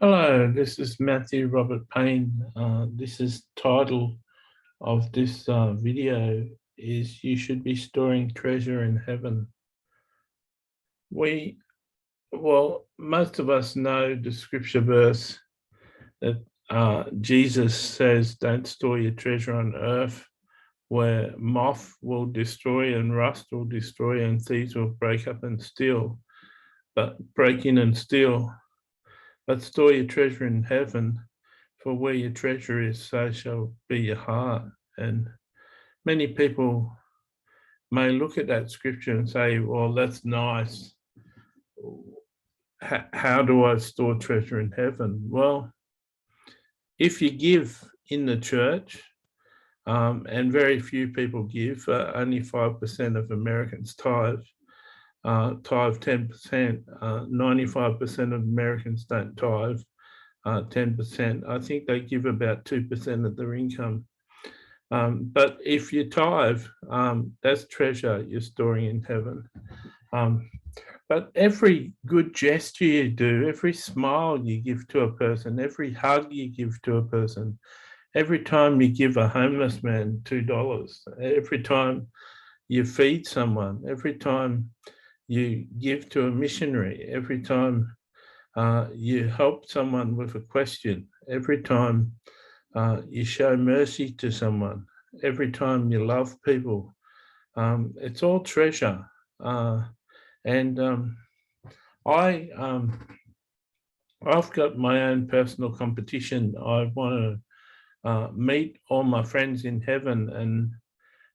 Hello, this is Matthew Robert Payne. This is title of this video is You Should Be Storing Treasure in Heaven. Most of us know the scripture verse that Jesus says, don't store your treasure on earth where moth will destroy and rust will destroy and thieves will break in and steal. But store your treasure in heaven, for where your treasure is, so shall be your heart. And many people may look at that scripture and say, well, that's nice. How do I store treasure in heaven? Well, if you give in the church, and very few people give, only 5% of Americans tithe 10%, 95% of Americans don't tithe 10%. I think they give about 2% of their income. But if you tithe, that's treasure you're storing in heaven. But every good gesture you do, every smile you give to a person, every hug you give to a person, every time you give a homeless man $2, every time you feed someone, every time you give to a missionary, every time you help someone with a question, every time you show mercy to someone, every time you love people, it's all treasure. I've got my own personal competition. I want to meet all my friends in heaven and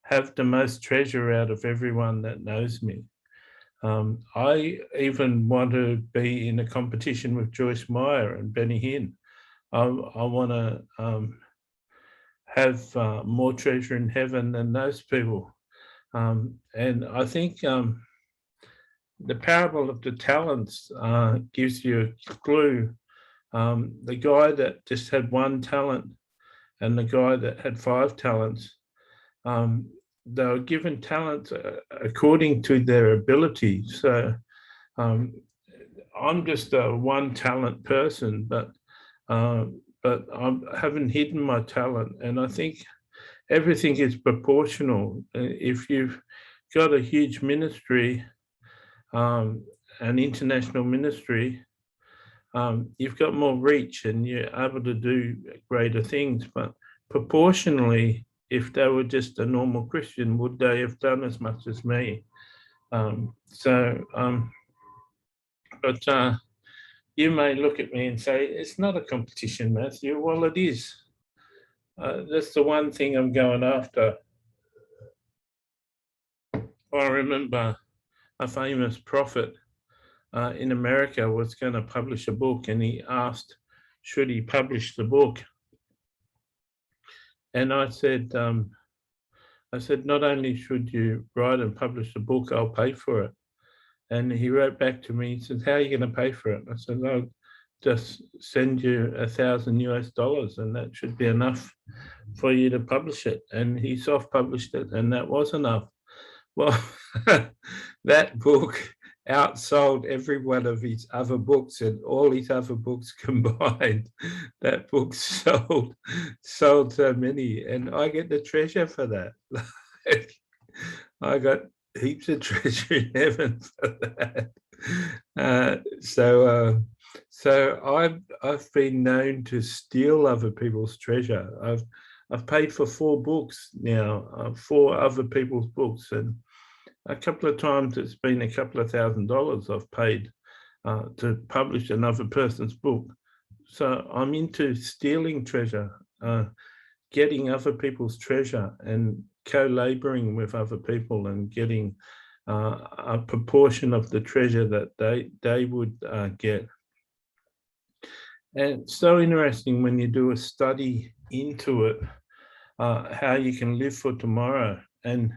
have the most treasure out of everyone that knows me. I even want to be in a competition with Joyce Meyer and Benny Hinn. I want to have more treasure in heaven than those people. And I think the parable of the talents gives you a clue. The guy that just had 1 talent and the guy that had 5 talents, they were given talents according to their ability. So I'm just a 1 talent person, but I haven't hidden my talent. And I think everything is proportional. If you've got a huge ministry, an international ministry, you've got more reach and you're able to do greater things. But proportionally, if they were just a normal Christian, would they have done as much as me? But you may look at me and say, it's not a competition, Matthew. Well, it is. That's the one thing I'm going after. I remember a famous prophet in America was going to publish a book, and he asked, should he publish the book? And I said, not only should you write and publish the book, I'll pay for it. And he wrote back to me, he said, how are you going to pay for it? I said, I'll just send you $1,000 and that should be enough for you to publish it. And he self-published it, and that was enough. Well, that book outsold every one of his other books, and all his other books combined. That book sold so many, and I get the treasure for that. I got heaps of treasure in heaven for that. So I've been known to steal other people's treasure. I've paid for 4 books now, 4 other people's books, and a couple of times it's been a couple of $1,000s I've paid to publish another person's book. So I'm into stealing treasure, getting other people's treasure and co-laboring with other people and getting a proportion of the treasure that they would get. And it's so interesting when you do a study into it, how you can live for tomorrow. And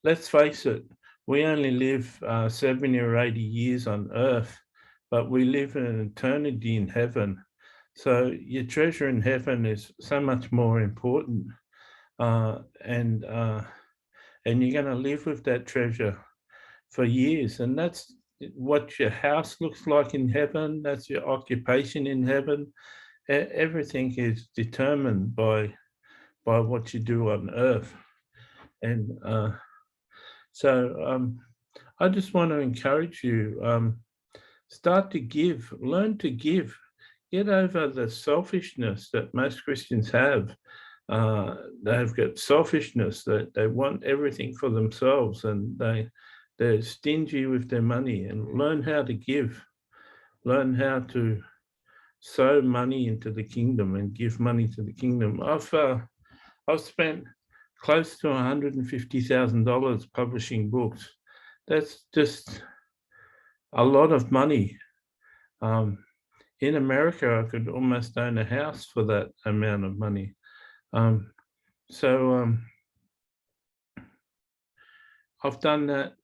let's face it, we only live 70 or 80 years on earth, but we live in an eternity in heaven. So your treasure in heaven is so much more important. And you're going to live with that treasure for years. And that's what your house looks like in heaven. That's your occupation in heaven. Everything is determined by what you do on earth. And so I just want to encourage you, start to give, learn to give, get over the selfishness that most Christians have. They've got selfishness, that they want everything for themselves, and they're stingy with their money. And learn how to give, learn how to sow money into the kingdom and give money to the kingdom. I've spent close to $150,000 publishing books. That's just a lot of money. In America, I could almost own a house for that amount of money. So I've done that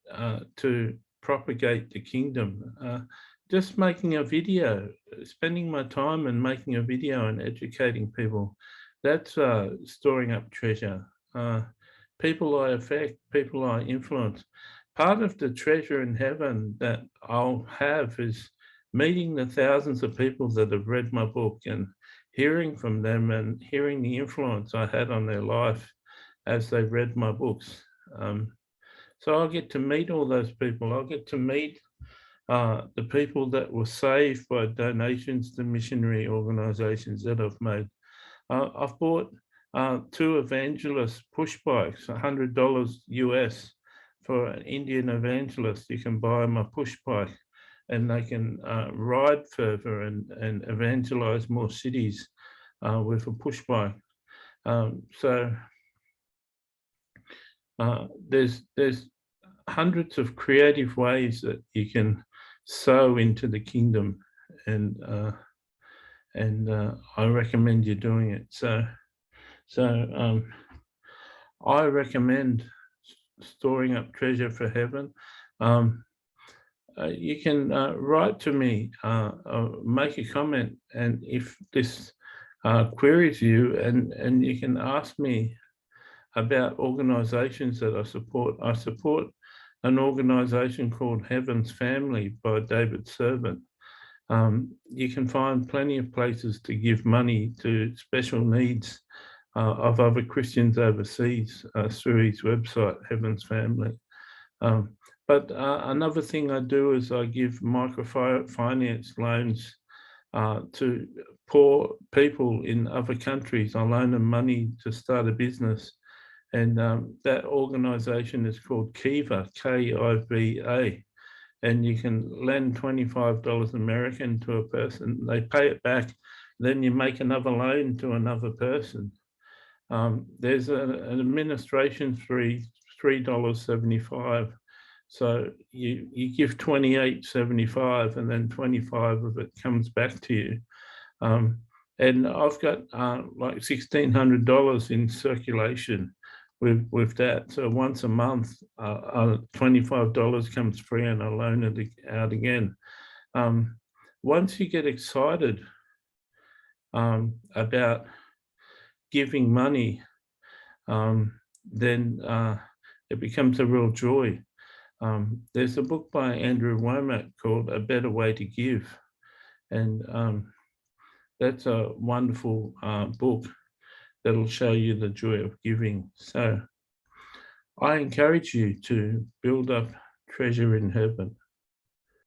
to propagate the kingdom. Just making a video, spending my time and making a video and educating people, that's storing up treasure. People I affect, people I influence. Part of the treasure in heaven that I'll have is meeting the thousands of people that have read my book and hearing from them and hearing the influence I had on their life as they read my books. So I'll get to meet all those people. I'll get to meet the people that were saved by donations to missionary organizations that I've made. I've bought 2 evangelist push bikes, $100 US for an Indian evangelist. You can buy them a push bike and they can ride further and evangelize more cities with a push bike. So there's hundreds of creative ways that you can sow into the kingdom, and I recommend you doing it. So I recommend storing up treasure for heaven. You can write to me, make a comment, and if this queries you, and you can ask me about organizations that I support. I support an organization called Heaven's Family by David Servant. You can find plenty of places to give money to special needs of other Christians overseas through his website, Heaven's Family. But another thing I do is I give microfinance loans to poor people in other countries. I loan them money to start a business. And that organization is called Kiva, K-I-V-A. And you can lend $25 American to a person. They pay it back. Then you make another loan to another person. There's an administration fee, $3.75. So you give $28.75 and then 25 of it comes back to you. And I've got like $1,600 in circulation with that. So once a month, $25 comes free and I loan it out again. Once you get excited about giving money, then it becomes a real joy. There's a book by Andrew Womack called A Better Way to Give. And that's a wonderful book that'll show you the joy of giving. So I encourage you to build up treasure in heaven.